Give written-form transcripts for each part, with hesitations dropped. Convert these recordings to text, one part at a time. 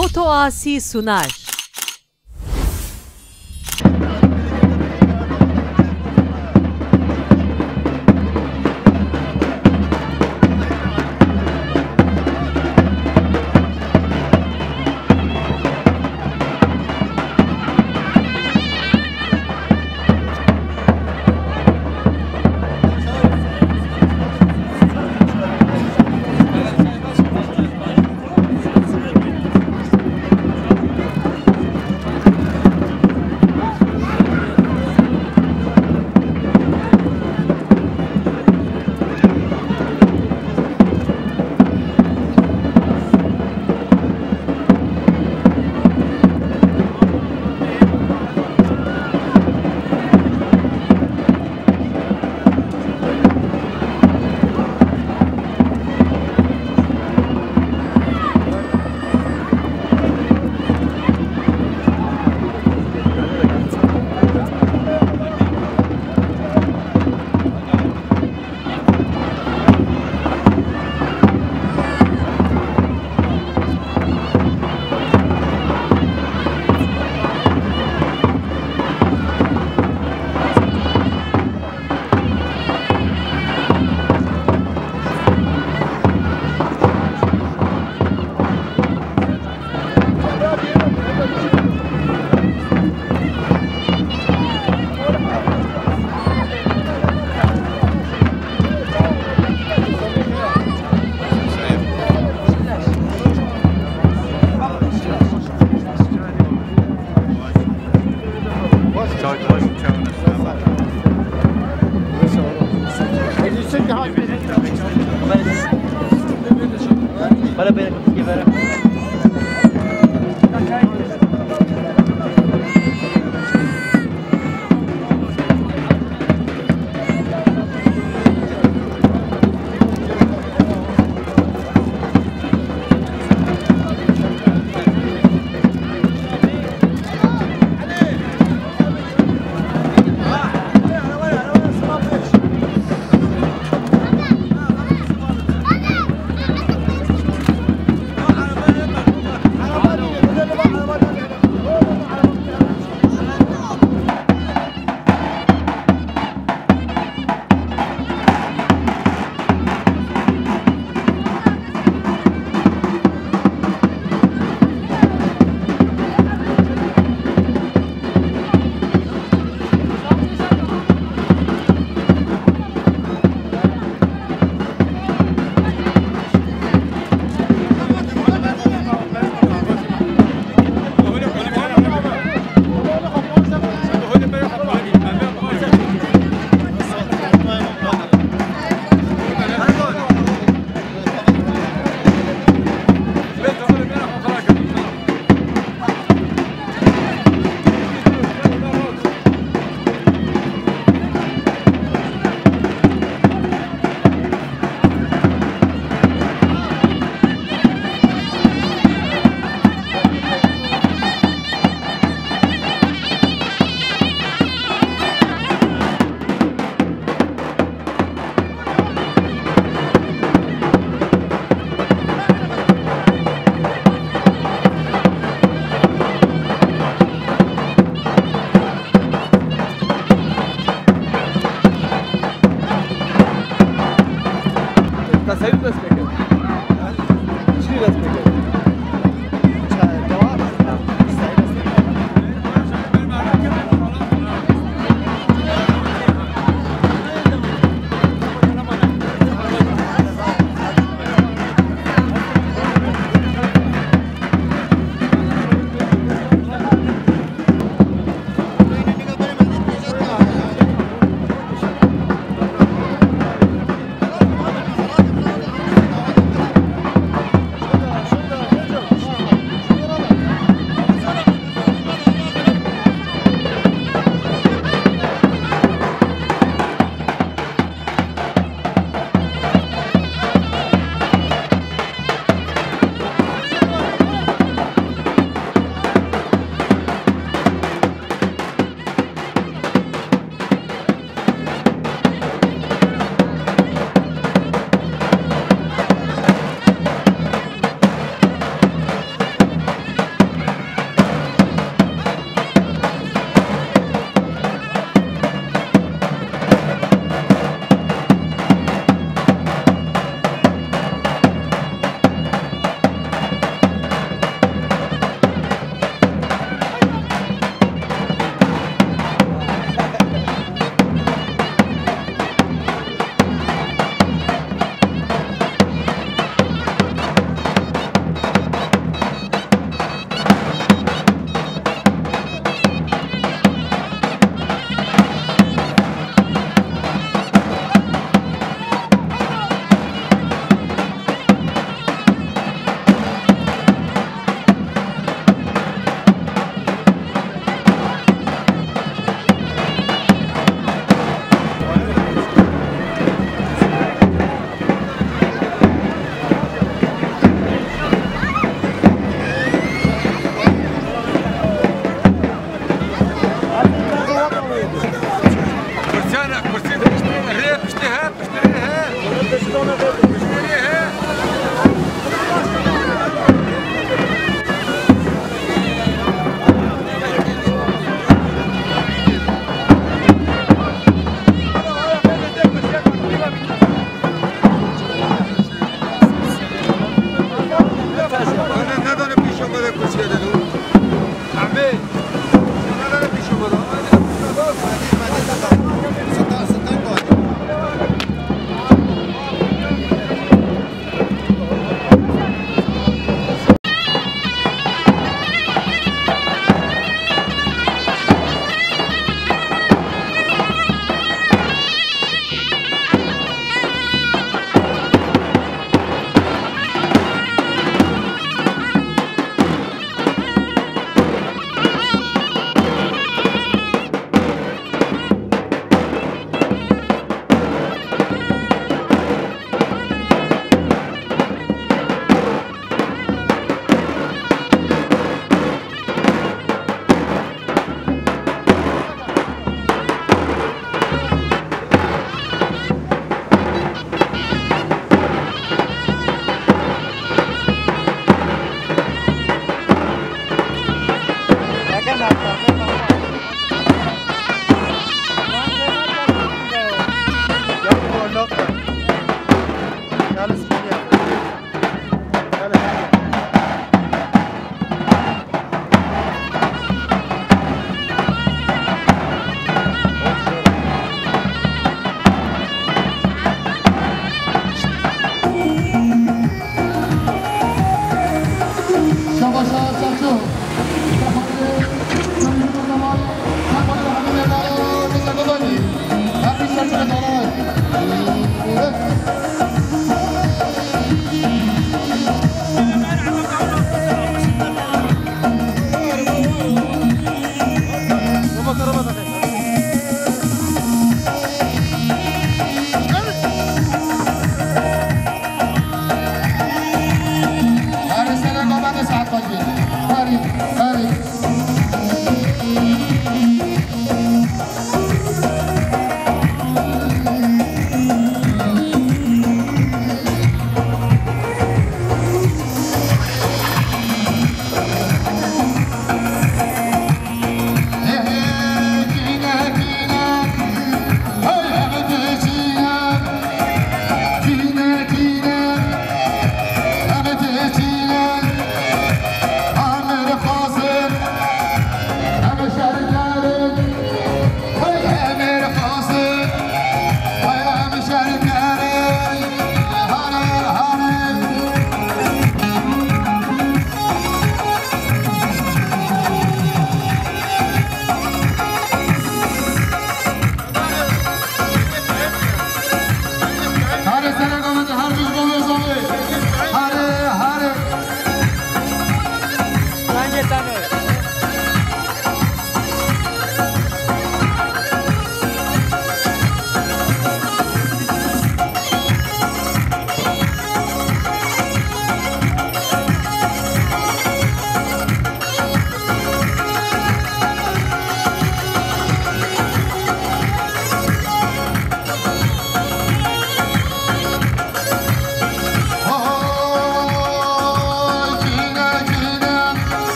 Foto Asi sunar.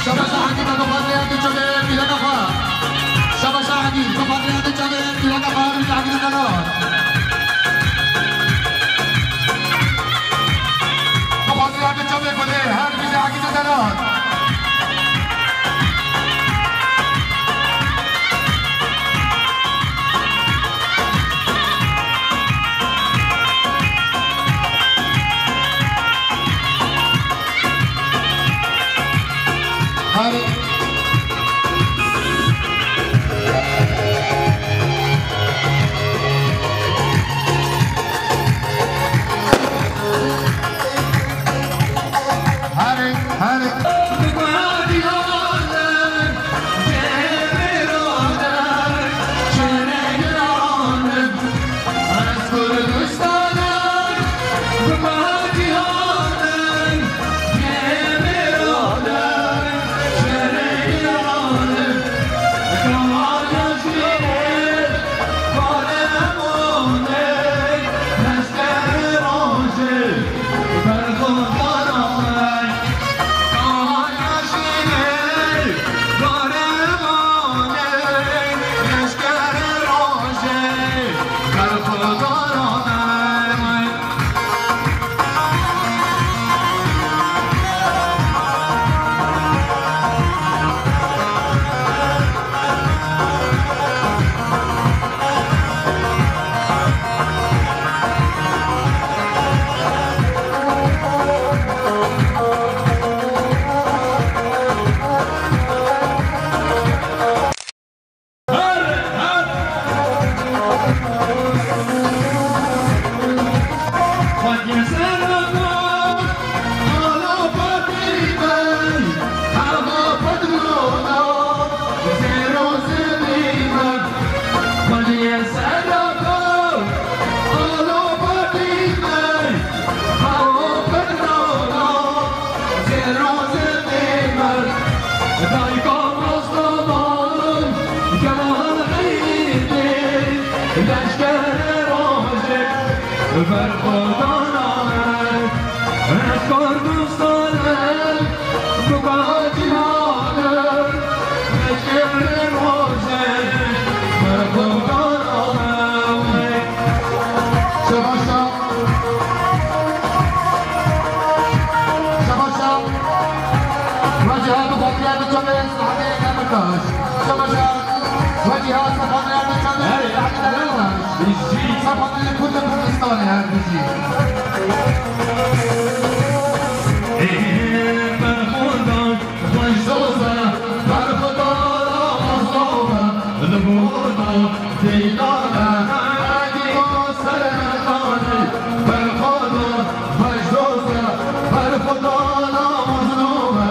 Sama-sama kita kepada yang dijaga Pak. Sama-sama lagi kepada yang dijaga لشکر راجه بر خدا نامد افکار دوستانم بگاه جهانم لشکر راجه بر خدا نامد شباشا شباشا وجهات بطيئة بتشمس لحد يكملتاش شباشا وجهات بطيئة بتشمس لحد يكملتاش صفحة لكل كردستاني هاد بيجي برخوردان خوشوزه برخوردان مصابه لبوردان دیدانه اگی با سرطانه برخوردان خوشوزه برخوردان مظلومه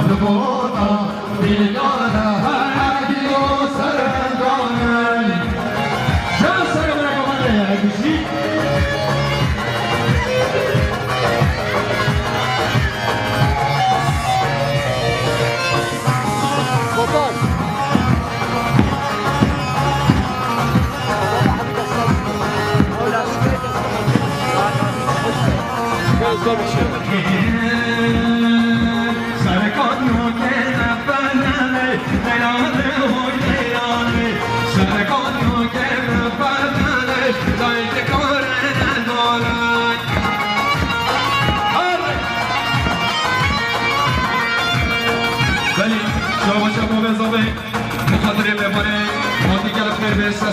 لبوردان دیدانه اگی با سرطانه شو سر برکمانه اگیشی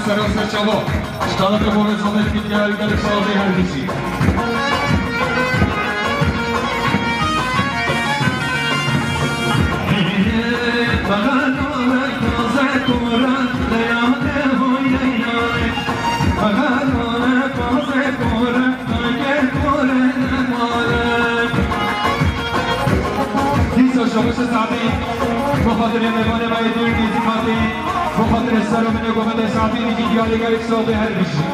سراسر شما اشتغال به منظمه دیگر در ساده هر کسی فقط آمد تازه کورن لیاده های لیاده فقط آمد تازه کورن تاکه کورن نماله دیسا شماش سعدی بخاطر مهمان مایدون دیزی ماتی بخاطر سرمون گومد سعدی دیگه دیالگر یک ساده هر بشی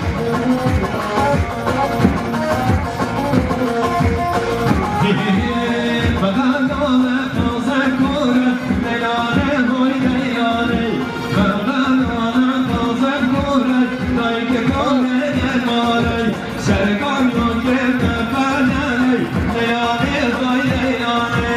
فقط آمد تازه کورن لیاده های لیاده فقط آمد تازه کورن تاکه کورن نماله سرگان رو که بپرنه لیاده های لیاده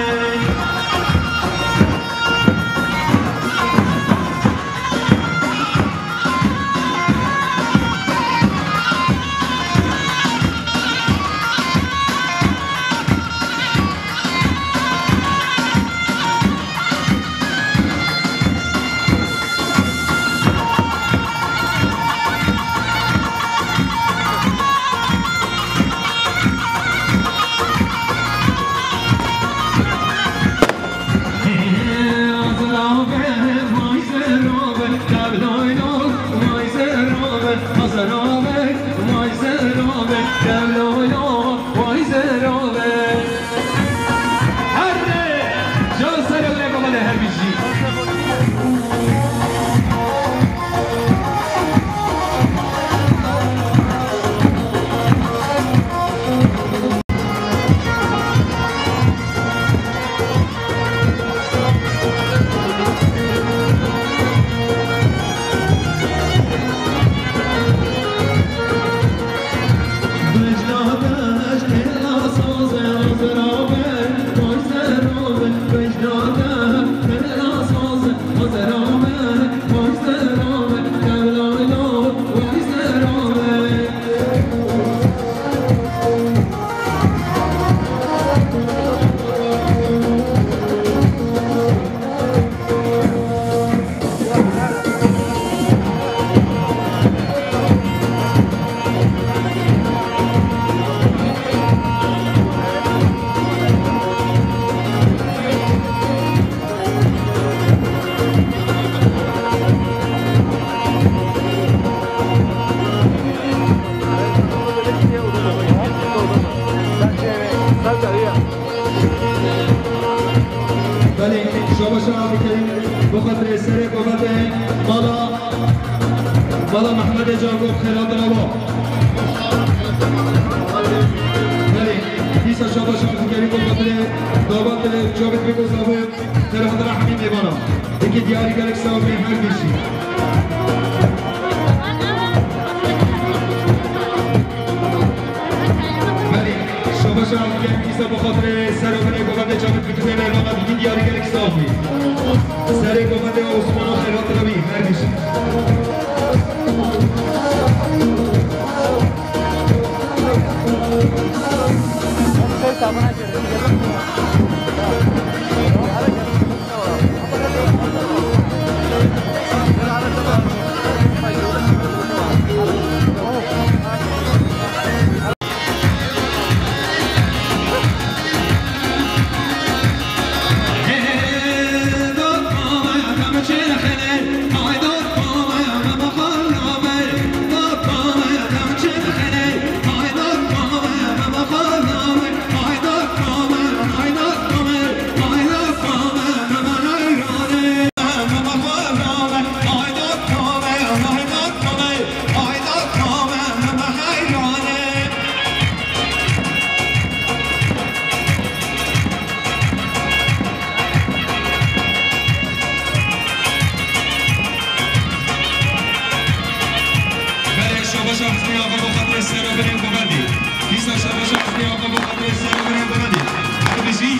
بخاطر سر قوت مالا محمد جاگوب خیرات نوا دیسا شابا دیگری بخاطر دابات جاوید بگذابه در خاطر حمید ایوانا دیگه دیاری گرک سابه هر بشی شخصی آقا با خاطر سرابرین بودی بیسا شخصی آقا با خاطر سرابرین بودی هر بشی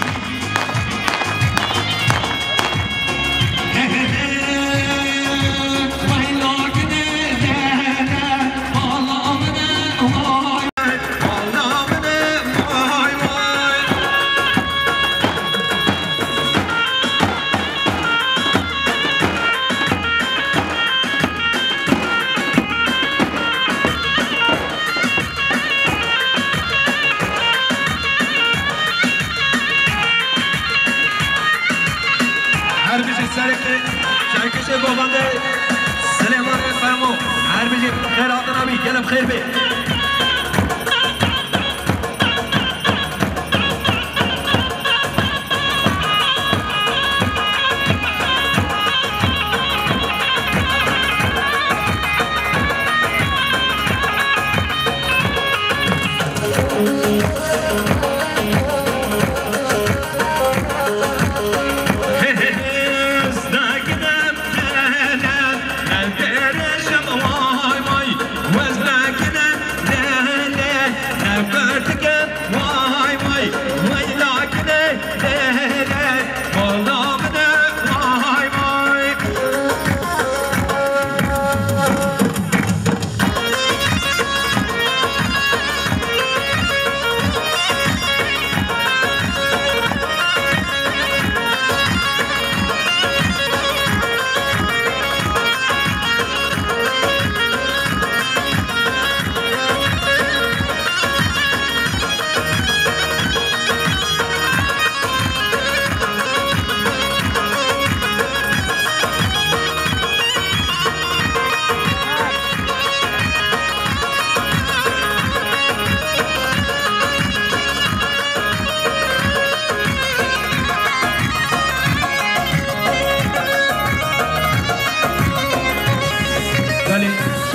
شرکش بابنده سلیمان فرمو هر بجی خیر آتنا بی گلم خیر بی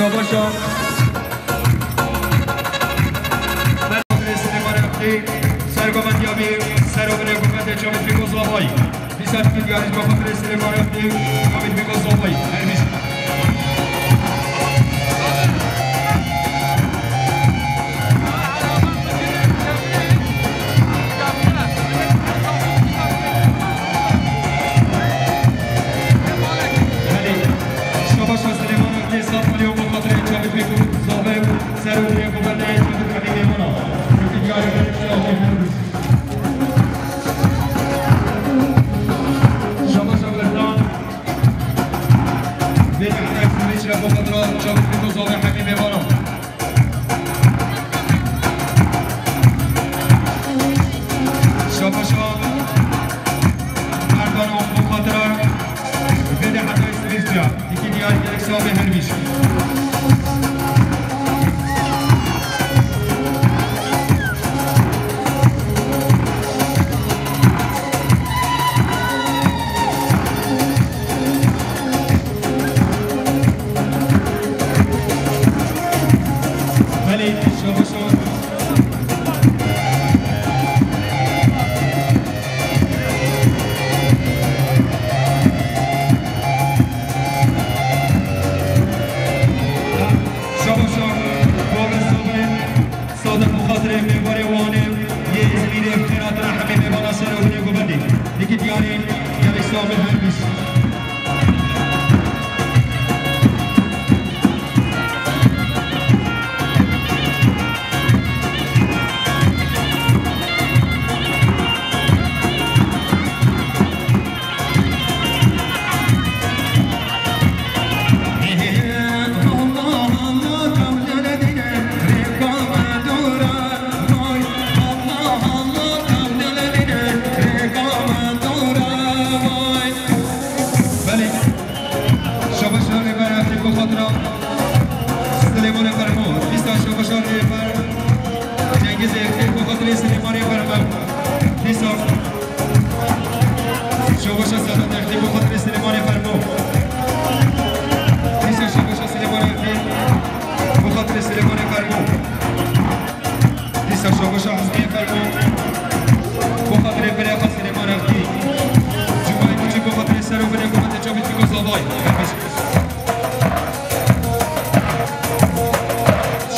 شاباشا سرگومند یابی سرابر گومند جامد بیگوز آبایی بیسات بیگاریش با خاطر سلیمان رفتی جامد بیگوز آبایی هرمیش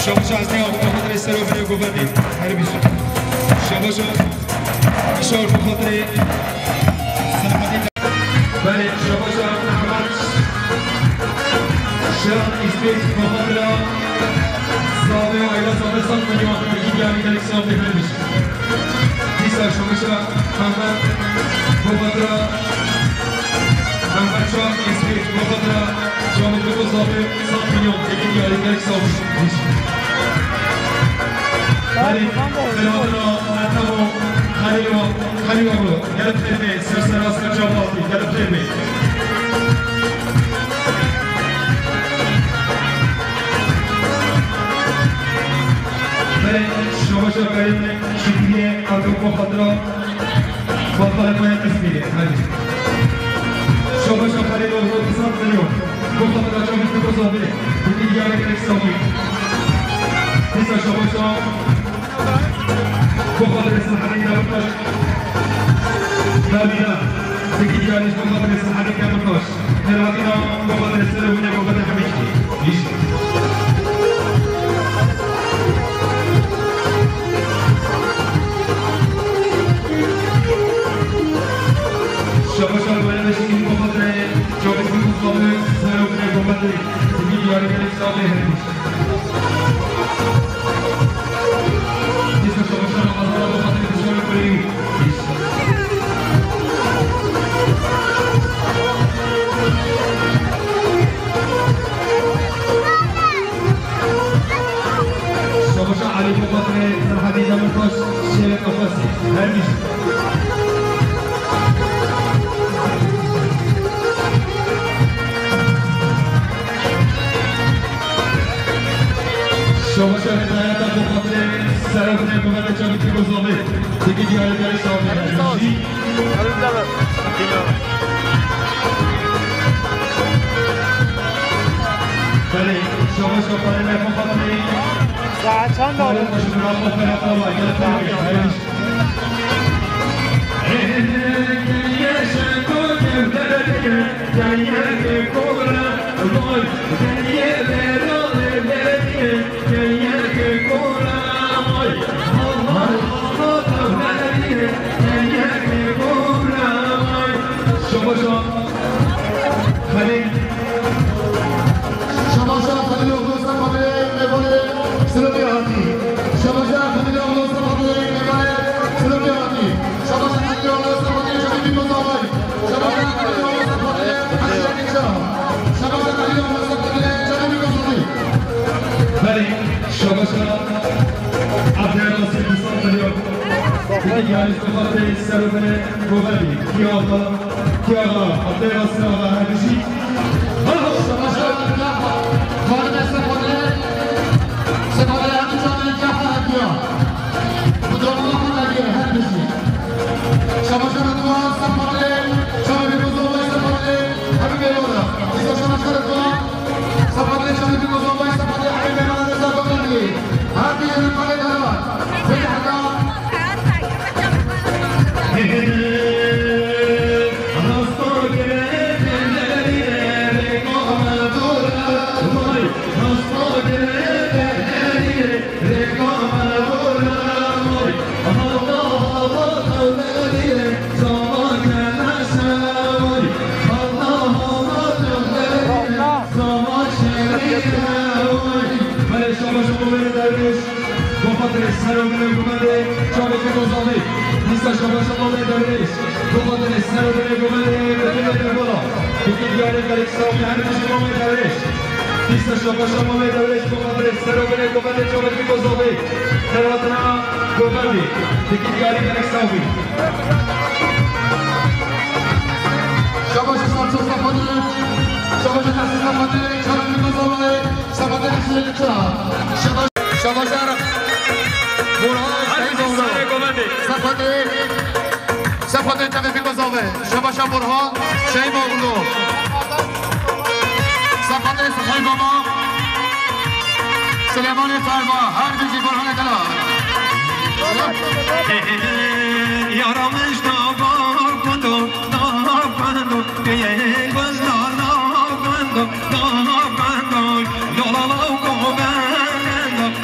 شما از نیا بخاطر استرابه گوبندی هر بیشتر شما اشار بخاطر سلامتی بله شما احمد شران اسمیت بخاطر زاوه و ایلا زاوه سال میلیون بگید یعنی در اکسام بهتر میشه دیسا شما احمد بخاطر احمد شران اسمیت بخاطر جامعه بگو زاوه سال میلیون بگید یعنی در اکسام میشه بله بلادنا نتمو خلیو رو گلب ترمه سرسراس جوابی گلب ترمه بله شما شاکرین شکلیه اندوک مخاطرا باطل باید اسمیه شما شاکرین رو بسان میلیون مخاطرا جامعه بگو زاوه بگید یعنی در اکسام دیسا شما بخاطر الصحابي نبطش بابنا زكي جالس بخاطر الصحابي نبطش نراتنا بخاطر السلوية بخاطر حميشتي ليش شباشا ولا مشكين بخاطر جواب المصابة سلوية بخاطر زكي جالس الصحابي هربيش شباشا علي بخاطر سرحدي نبطش شيلة قفصي هربيش شباشا هداية بخاطر سرحدي بخاطر جامعة بگذابه دیگه دیاره داره سامی هرشی بله شما شاپاره نکن خاطره ساعت چند داره؟ شما خاطره خواهد گلت هرش گلیه شکو کردرکه گلیه کبره گلیه برانه برکه گلیه کبره شباشا خلیل اغلو سفاده مباله سلومیاتی شباشا خلیل اغلو سفاده مباله سلومیاتی شباشا خلیل اغلو سفاده شبیبی مزاوی شباشا خلیل اغلو سفاده اشیانی شام شباشا خلیل اغلو سفاده شبیبی مزاوی بله شباشا عبدالناصر بسان خلیل دیگه یعنی بخاطر سلومه گوبندی کیاغا عبدالناصر آقا هربیشی شباشا خارج سفاده همین جامعه جهان هدیا مدرمه خود هدیه هربیشی شباشا ردوان سفاده شبیبی مزاوی سفاده همین بیوره دیگه شباشا ردوان سفاده شبیبی مزاوی سفاده همین بیوره رضا گوبندی هدیه رفاده دارد بگه حقا سرابه گومده جامعه گذابه نیستا شباشا ماله دارش بخاطر سرابه گومده بدون بالا دیگه دیاره در اکسام هر میشه ماله دارش نیستا شباشا ماله دارش بخاطر سرابه گومده جامعه گذابه تراتنا گومده دیگه دیاره در اکسامی شباشا سامسو سفاده شباشا نسی سفاده جامعه گذابه سفاده نشیده شباشا سفاده جامعه گذابه شباشا برهان شیب اغلو سفاده سخای بابا سلیمان فرما هر بیجی برهان دلار یارمش نابکندو بیه گذار نابکندو لالا گوبندو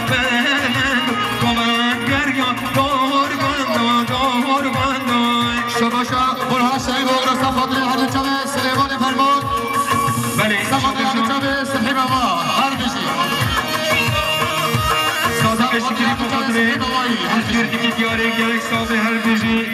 دیگه دیاره گرک صاحب هر بیجی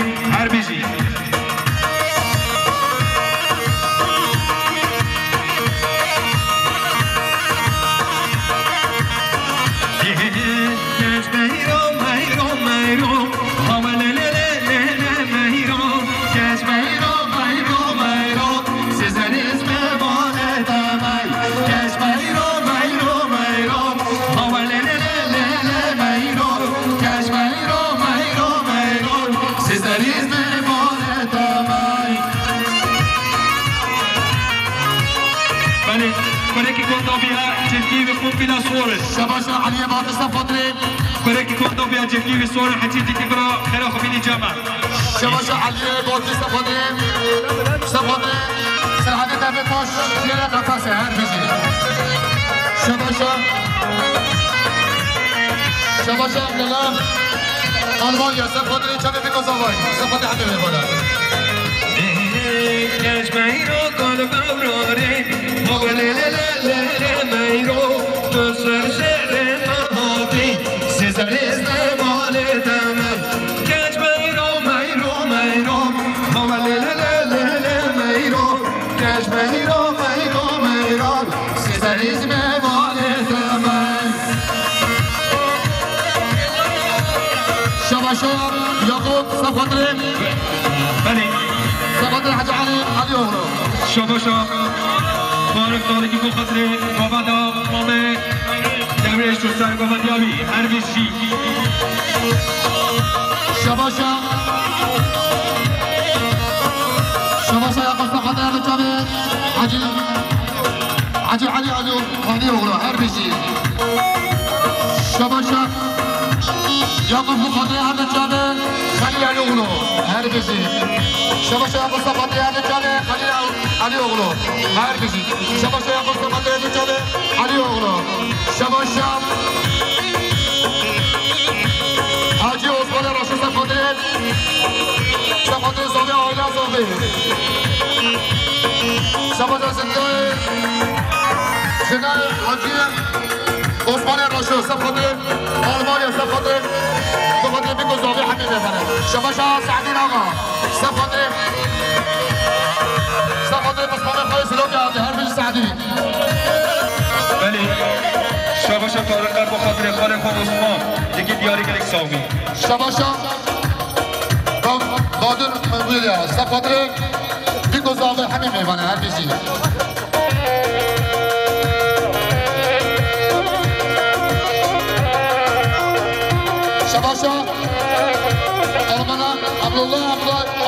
شباشا علي باقي صفطري كوريكي كوندو بيا جيكي في صور حتيجي كبرى خير خبيني جامع شباشا علي باقي صفطري سرعة تابتوش زيادة قفاسة هربزي شباشا بللا ألمانيا صفطري شبه بيكو زواي صفطري حبيبي بولا كشميرو كل بوروري مغلي لا ميرو تصر شعر مهاتي سيزاريز نمال تمام كشميرو ميرو مغلي لا ميرو كشميرو ميرو سيزاريز نمال تمام شباشا يعقوب صفطري بلي صفطري حاج علي أورو شباشا بارك دارگی بو خاطر گوادا مامه دبرش تو سر گوادیابی هر بیشی شباشا يقف خاطر الجامع عجل علي أورو هر بيجي شباشا يقف خاطر الجامع خلي علي أورو هر بيجي شباشا يقف خاطر الجامع علي أورو هر بيجي شباشا يقف خاطر الجامع علي أورو شباشا حاجي عثمان راشد صفاطري صافي عائلة صافي شباشا زنده حاجي عثمان راشد صفاطري ألمانيا صفاطري بيكو صافي حبيبي شباشا سعدين آقا صفاطري بسمانه خالص سلوكي عبد هربج سعدي بله شباشا طارق بو خاطر خالق عثمان دیگه دیاری گلک سامی شباشا قادر منویلیا صفاطري بيكو صافي حبيبي هربجي شباشا عبد الله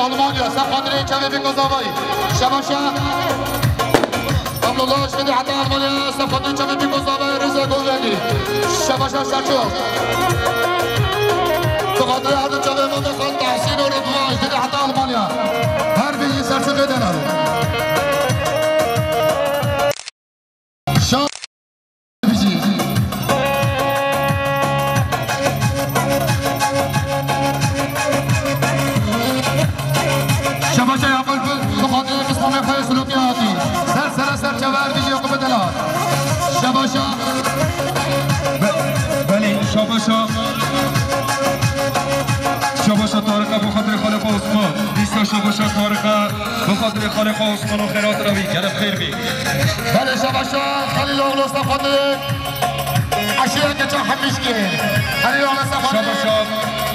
ألمانيا صفاطري كم بيكو صافي شباشا عبد الله شدي حتى ألمانيا صفاطري كم بيكو صافي رزق جولاني شباشا شرشو بخاطر هذا كم منطقة تحسين ورضوان شدي حتى ألمانيا هربي سرشو جدنا شباشا طارق بو خاطر خالق عثمان دیستا شباشا طارق بو خاطر خالق عثمان و خیرات روی گرم خیر بی بله شباشا خلیل اغلو صفاطري عشیه که چه حمیش که خلیل اغلو صفاطري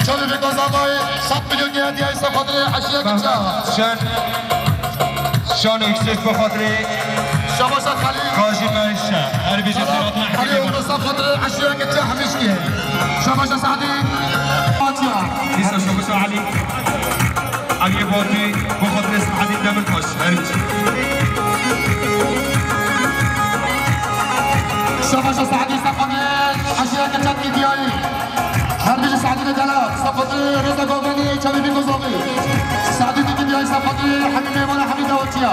چون بی گذابای 100 میلیون گیردی های صفاطري عشیه که چه شان اکسیس بو خاطر شباشا خلیل کاجی مرشا هر بیجی خیرات خلیل محکمی اغلو صفاطري عشیه که چه حمیش که شباشا سعدی دیستا شباشا علی باتی بو خاطر سعدی دبل کاش هر بیجی شباشا سعدي صفاطري عشية كتاب كيدياي هربج سعدي ندلا صفاطري رضا قوغاني شبيبي قزاقي سعدي كيدياي صفاطري حبيبي مولا حميد داوتيا